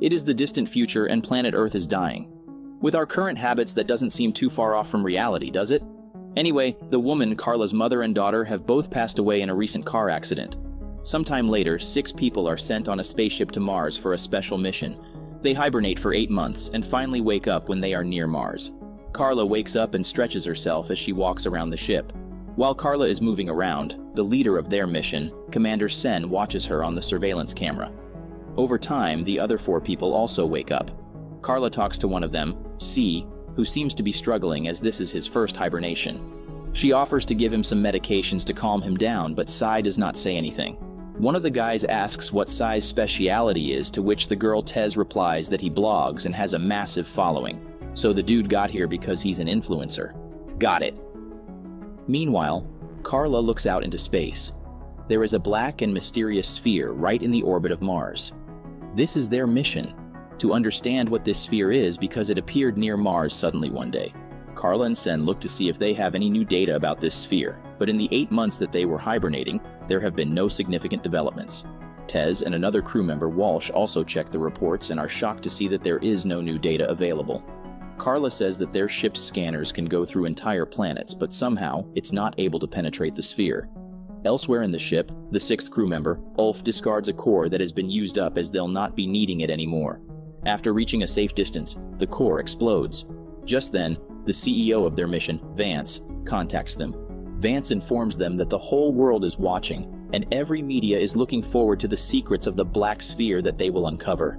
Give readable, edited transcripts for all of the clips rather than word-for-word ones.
It is the distant future and planet Earth is dying. With our current habits, that doesn't seem too far off from reality, does it? Anyway, the woman, Carla's mother and daughter, have both passed away in a recent car accident. Sometime later, 6 people are sent on a spaceship to Mars for a special mission. They hibernate for 8 months and finally wake up when they are near Mars. Carla wakes up and stretches herself as she walks around the ship. While Carla is moving around, the leader of their mission, Commander Sen, watches her on the surveillance camera. Over time, the other 4 people also wake up. Carla talks to one of them, C, who seems to be struggling as this is his first hibernation. She offers to give him some medications to calm him down, but Sai does not say anything. One of the guys asks what Sai's speciality is, to which the girl Tez replies that he blogs and has a massive following. So the dude got here because he's an influencer. Got it. Meanwhile, Carla looks out into space. There is a black and mysterious sphere right in the orbit of Mars. This is their mission, to understand what this sphere is because it appeared near Mars suddenly one day. Carla and Sen look to see if they have any new data about this sphere, but in the 8 months that they were hibernating, there have been no significant developments. Tez and another crew member, Walsh, also check the reports and are shocked to see that there is no new data available. Carla says that their ship's scanners can go through entire planets, but somehow it's not able to penetrate the sphere. Elsewhere in the ship, the 6th crew member, Ulf, discards a core that has been used up as they'll not be needing it anymore. After reaching a safe distance, the core explodes. Just then, the CEO of their mission, Vance, contacts them. Vance informs them that the whole world is watching, and every media is looking forward to the secrets of the black sphere that they will uncover.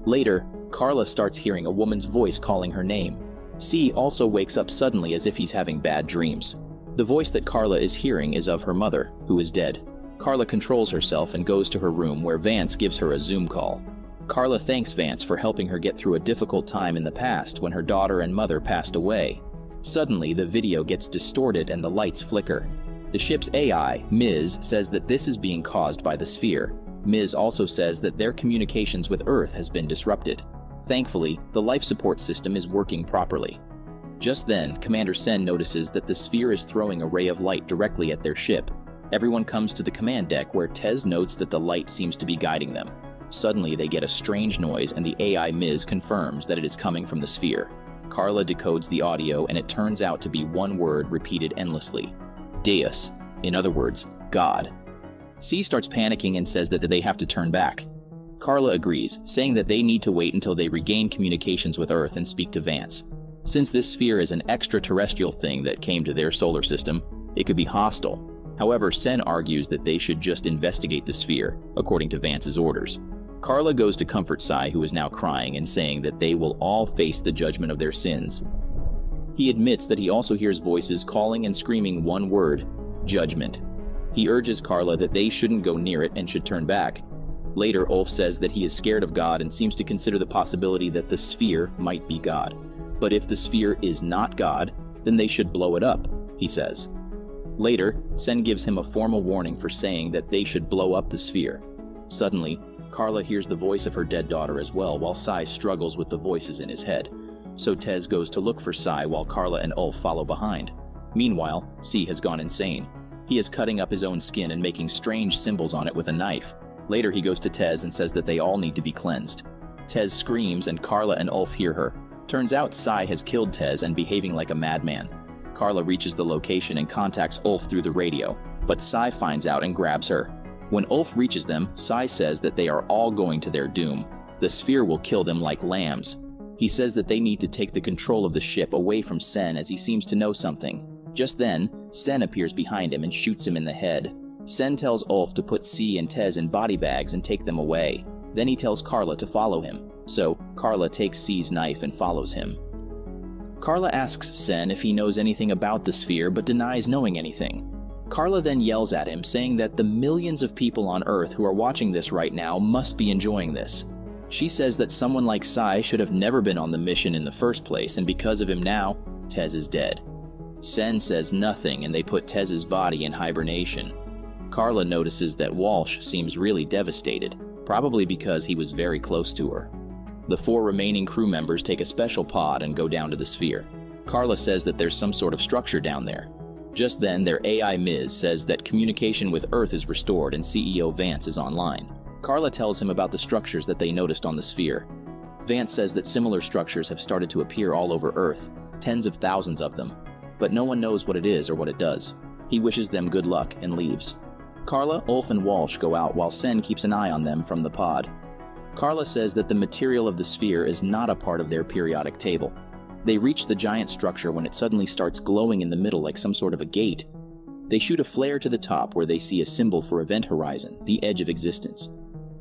Later, Carla starts hearing a woman's voice calling her name. C also wakes up suddenly as if he's having bad dreams. The voice that Carla is hearing is of her mother, who is dead. Carla controls herself and goes to her room where Vance gives her a Zoom call. Carla thanks Vance for helping her get through a difficult time in the past when her daughter and mother passed away. Suddenly, the video gets distorted and the lights flicker. The ship's AI, Ms., says that this is being caused by the sphere. Ms. also says that their communications with Earth has been disrupted. Thankfully, the life support system is working properly. Just then, Commander Sen notices that the sphere is throwing a ray of light directly at their ship. Everyone comes to the command deck where Tez notes that the light seems to be guiding them. Suddenly, they get a strange noise and the AI Ms. confirms that it is coming from the sphere. Carla decodes the audio and it turns out to be one word repeated endlessly. Deus. In other words, God. C starts panicking and says that they have to turn back. Carla agrees, saying that they need to wait until they regain communications with Earth and speak to Vance. Since this sphere is an extraterrestrial thing that came to their solar system, it could be hostile. However, Sen argues that they should just investigate the sphere, according to Vance's orders. Carla goes to comfort Sai, who is now crying and saying that they will all face the judgment of their sins. He admits that he also hears voices calling and screaming one word, judgment. He urges Carla that they shouldn't go near it and should turn back. Later, Ulf says that he is scared of God and seems to consider the possibility that the sphere might be God. But if the sphere is not God, then they should blow it up, he says. Later, Sen gives him a formal warning for saying that they should blow up the sphere. Suddenly, Carla hears the voice of her dead daughter as well, while Sai struggles with the voices in his head. So Tez goes to look for Sai while Carla and Ulf follow behind. Meanwhile, C has gone insane. He is cutting up his own skin and making strange symbols on it with a knife. Later he goes to Tez and says that they all need to be cleansed. Tez screams and Carla and Ulf hear her. Turns out Sai has killed Tez and behaving like a madman. Carla reaches the location and contacts Ulf through the radio, but Sai finds out and grabs her. When Ulf reaches them, Sai says that they are all going to their doom. The sphere will kill them like lambs. He says that they need to take the control of the ship away from Sen as he seems to know something. Just then, Sen appears behind him and shoots him in the head. Sen tells Ulf to put C and Tez in body bags and take them away. Then he tells Carla to follow him. So, Carla takes C's knife and follows him. Carla asks Sen if he knows anything about the sphere but denies knowing anything. Carla then yells at him, saying that the millions of people on Earth who are watching this right now must be enjoying this. She says that someone like Sai should have never been on the mission in the first place, and because of him now, Tez is dead. Sen says nothing and they put Tez's body in hibernation. Carla notices that Walsh seems really devastated, probably because he was very close to her. The 4 remaining crew members take a special pod and go down to the sphere. Carla says that there's some sort of structure down there. Just then, their AI Ms. says that communication with Earth is restored and CEO Vance is online. Carla tells him about the structures that they noticed on the sphere. Vance says that similar structures have started to appear all over Earth, tens of thousands of them, but no one knows what it is or what it does. He wishes them good luck and leaves. Carla, Ulf, and Walsh go out while Sen keeps an eye on them from the pod. Carla says that the material of the sphere is not a part of their periodic table. They reach the giant structure when it suddenly starts glowing in the middle like some sort of a gate. They shoot a flare to the top where they see a symbol for Event Horizon, the edge of existence.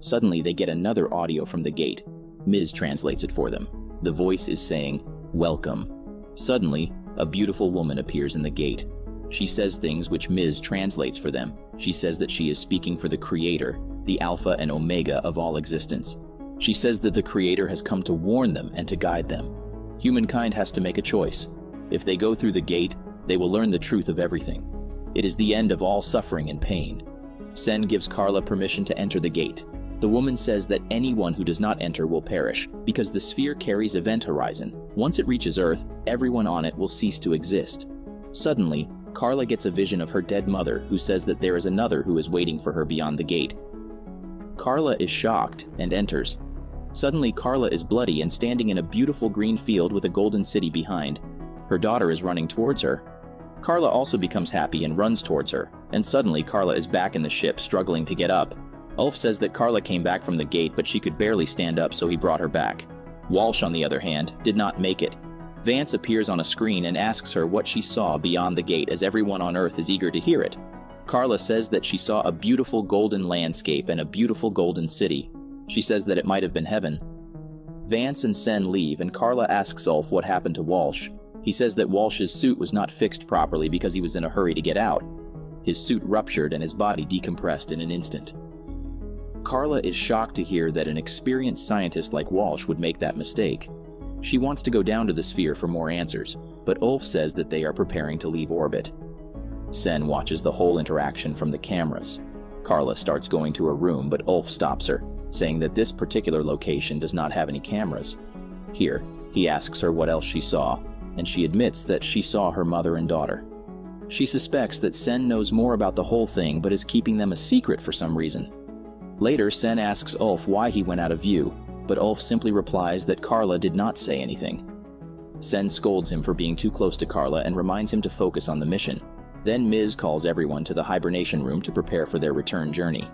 Suddenly, they get another audio from the gate. Ms. translates it for them. The voice is saying, "Welcome." Suddenly, a beautiful woman appears in the gate. She says things which Ms. translates for them. She says that she is speaking for the Creator, the Alpha and Omega of all existence. She says that the Creator has come to warn them and to guide them. Humankind has to make a choice. If they go through the gate, they will learn the truth of everything. It is the end of all suffering and pain. Sen gives Carla permission to enter the gate. The woman says that anyone who does not enter will perish, because the sphere carries Event Horizon. Once it reaches Earth, everyone on it will cease to exist. Suddenly, Carla gets a vision of her dead mother, who says that there is another who is waiting for her beyond the gate. Carla is shocked and enters. Suddenly, Carla is bloody and standing in a beautiful green field with a golden city behind. Her daughter is running towards her. Carla also becomes happy and runs towards her, and suddenly Carla is back in the ship, struggling to get up. Ulf says that Carla came back from the gate, but she could barely stand up, so he brought her back. Walsh, on the other hand, did not make it. Vance appears on a screen and asks her what she saw beyond the gate, as everyone on Earth is eager to hear it. Carla says that she saw a beautiful golden landscape and a beautiful golden city. She says that it might have been heaven. Vance and Sen leave, and Carla asks Ulf what happened to Walsh. He says that Walsh's suit was not fixed properly because he was in a hurry to get out. His suit ruptured and his body decompressed in an instant. Carla is shocked to hear that an experienced scientist like Walsh would make that mistake. She wants to go down to the sphere for more answers, but Ulf says that they are preparing to leave orbit. Sen watches the whole interaction from the cameras. Carla starts going to her room, but Ulf stops her, saying that this particular location does not have any cameras. Here, he asks her what else she saw, and she admits that she saw her mother and daughter. She suspects that Sen knows more about the whole thing but is keeping them a secret for some reason. Later, Sen asks Ulf why he went out of view, but Ulf simply replies that Carla did not say anything. Sen scolds him for being too close to Carla and reminds him to focus on the mission. Then Ms. calls everyone to the hibernation room to prepare for their return journey.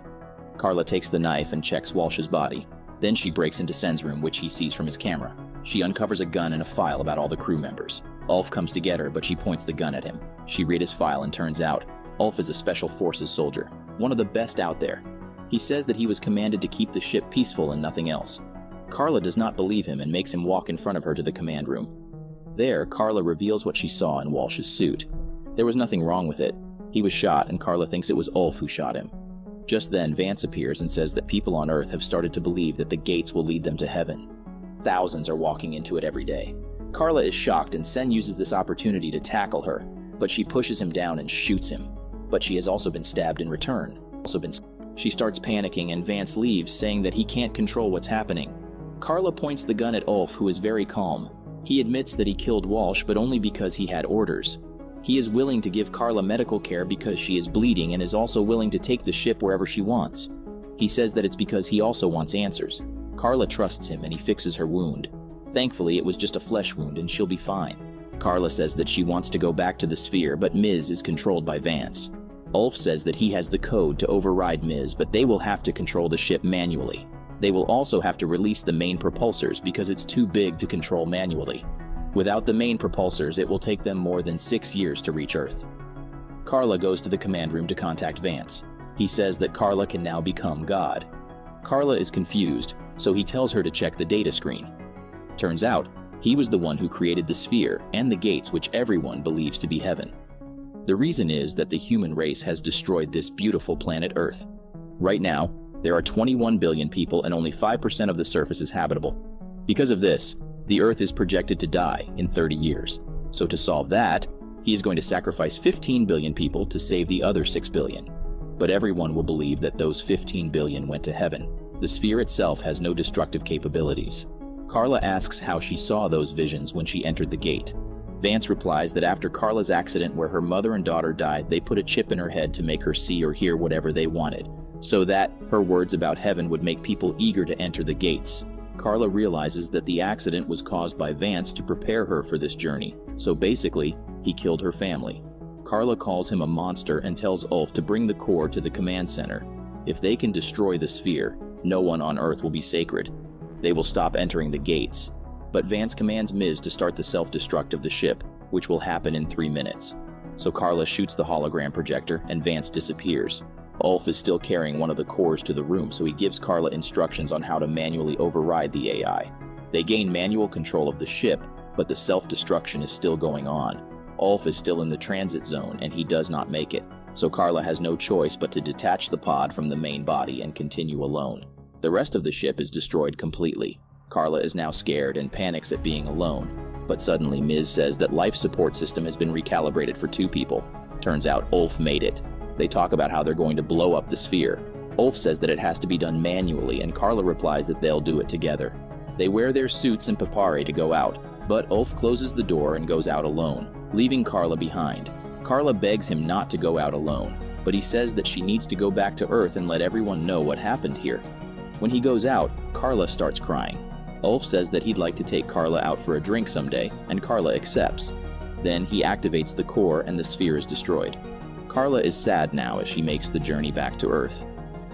Carla takes the knife and checks Walsh's body. Then she breaks into Sen's room, which he sees from his camera. She uncovers a gun and a file about all the crew members. Ulf comes to get her, but she points the gun at him. She reads his file and turns out, Ulf is a special forces soldier, one of the best out there. He says that he was commanded to keep the ship peaceful and nothing else. Carla does not believe him and makes him walk in front of her to the command room. There, Carla reveals what she saw in Walsh's suit. There was nothing wrong with it. He was shot, and Carla thinks it was Ulf who shot him. Just then, Vance appears and says that people on Earth have started to believe that the gates will lead them to heaven. Thousands are walking into it every day. Carla is shocked, and Sen uses this opportunity to tackle her, but she pushes him down and shoots him. But she has also been stabbed in return. She starts panicking, and Vance leaves, saying that he can't control what's happening. Carla points the gun at Ulf, who is very calm. He admits that he killed Walsh, but only because he had orders. He is willing to give Carla medical care because she is bleeding and is also willing to take the ship wherever she wants. He says that it's because he also wants answers. Carla trusts him and he fixes her wound. Thankfully, it was just a flesh wound and she'll be fine. Carla says that she wants to go back to the sphere, but Ms. is controlled by Vance. Ulf says that he has the code to override Ms., but they will have to control the ship manually. They will also have to release the main propulsors because it's too big to control manually. Without the main propulsors, it will take them more than 6 years to reach Earth. Carla goes to the command room to contact Vance. He says that Carla can now become God. Carla is confused, so he tells her to check the data screen. Turns out, he was the one who created the sphere and the gates which everyone believes to be heaven. The reason is that the human race has destroyed this beautiful planet Earth. Right now, there are 21 billion people and only 5% of the surface is habitable. Because of this, the Earth is projected to die in 30 years. So to solve that, he is going to sacrifice 15 billion people to save the other 6 billion. But everyone will believe that those 15 billion went to heaven. The sphere itself has no destructive capabilities. Carla asks how she saw those visions when she entered the gate. Vance replies that after Carla's accident where her mother and daughter died, they put a chip in her head to make her see or hear whatever they wanted. so that her words about heaven would make people eager to enter the gates. Carla realizes that the accident was caused by Vance to prepare her for this journey, so basically, he killed her family. Carla calls him a monster and tells Ulf to bring the core to the command center. If they can destroy the sphere, no one on Earth will be sacred. They will stop entering the gates. But Vance commands Miz to start the self-destruct of the ship, which will happen in 3 minutes. So Carla shoots the hologram projector and Vance disappears. Ulf is still carrying one of the cores to the room, so he gives Carla instructions on how to manually override the AI. They gain manual control of the ship, but the self-destruction is still going on. Ulf is still in the transit zone and he does not make it, so Carla has no choice but to detach the pod from the main body and continue alone. The rest of the ship is destroyed completely. Carla is now scared and panics at being alone, but suddenly Miz says that life support system has been recalibrated for 2 people. Turns out Ulf made it. They talk about how they're going to blow up the sphere. Ulf says that it has to be done manually, and Carla replies that they'll do it together. They wear their suits and papare to go out, but Ulf closes the door and goes out alone, leaving Carla behind. Carla begs him not to go out alone, but he says that she needs to go back to Earth and let everyone know what happened here. When he goes out, Carla starts crying. Ulf says that he'd like to take Carla out for a drink someday, and Carla accepts. Then he activates the core and the sphere is destroyed. Carla is sad now as she makes the journey back to Earth.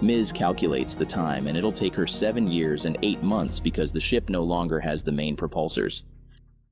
Miz calculates the time and it'll take her 7 years and 8 months because the ship no longer has the main propulsors.